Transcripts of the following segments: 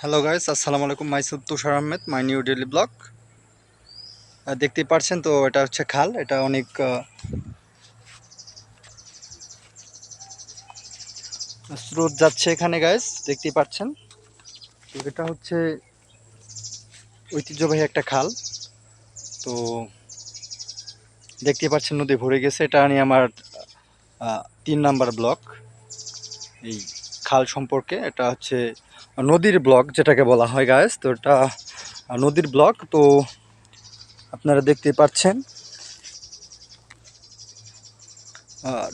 Hello guys, আসসালামু আলাইকুম। Masud Tushar Ahmed, my new daily vlog. দেখতেই পাচ্ছেন তো, এটা হচ্ছে খাল। এটা অনেক স্রোত যাচ্ছে এখানে গাইস, দেখতেই পাচ্ছেন। তো এটা হচ্ছে ঐতিহ্যবাহী একটা খাল। তো দেখতেই পাচ্ছেন নদী ভরে গেছে। এটা নিয়ে আমার 3 নাম্বার ব্লগ এই খাল সম্পর্কে। এটা হচ্ছে নদীর ব্লগ যেটাকে বলা হয় গাইস। তো এটা নদীর ব্লগ। তো আপনারা দেখতেই পাচ্ছেন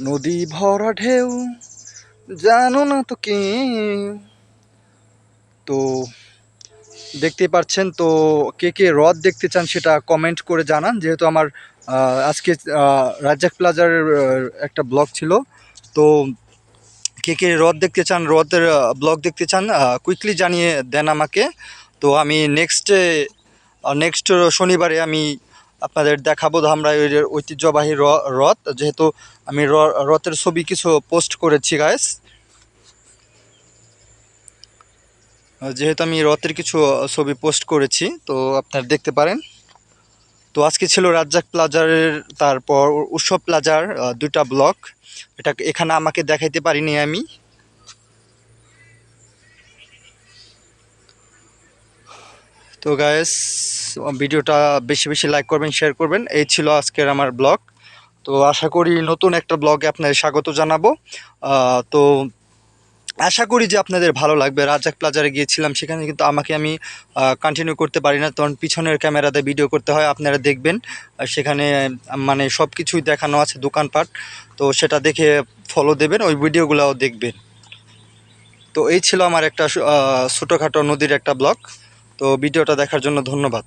নদী ভরা ঢেউ, জানো না তো কি। তো দেখতেই পাচ্ছেন তো, কে কে হ্রদ দেখতে চান সেটা কমেন্ট করে জানান। যেহেতু আমার আজকে রাজ্জাক প্লাজার একটা ব্লগ ছিল। তো কে কে হ্রদ দেখতে চান, হ্রদের ব্লগ দেখতে চান, কুইকলি জানিয়ে দেন আমাকে। তো আমি নেক্সট শনিবারে আমি আপনাদের দেখাবো ধামরাই ঐতিহ্যবাহী হ্রদ। যেহেতু আমি হ্রদের ছবি কিছু পোস্ট করেছি গাইস। যেহেতু আমি হ্রদের কিছু ছবি পোস্ট করেছি, তো আপনারা দেখতে পারেন। তো আজকে ছিল রাজ্জাক প্লাজারের, তারপর উৎসব প্লাজার দুইটা ব্লক। এটা এখানে আমাকে দেখাইতে পারিনি আমি। তো গাইস, ভিডিওটা বেশি বেশি লাইক করবেন, শেয়ার করবেন। এই ছিল আজকের আমার ব্লগ। তো আশা করি নতুন একটা ব্লগে আপনাদের স্বাগত জানাবো। তো আশা করি যে আপনাদের ভালো লাগবে। রাজ্জাক প্লাজারে গিয়েছিলাম, সেখানে কিন্তু আমি কন্টিনিউ করতে পারি না, তখন পিছনের ক্যামেরাতে ভিডিও করতে হয়। আপনারা দেখবেন সেখানে মানে সব কিছুই দেখানো আছে, দোকানপাট। তো সেটা দেখে ফলো দেবেন, ওই ভিডিওগুলোও দেখবেন। তো এই ছিল আমার একটা ছোটোখাটো নদীর একটা ব্লগ। তো ভিডিওটা দেখার জন্য ধন্যবাদ।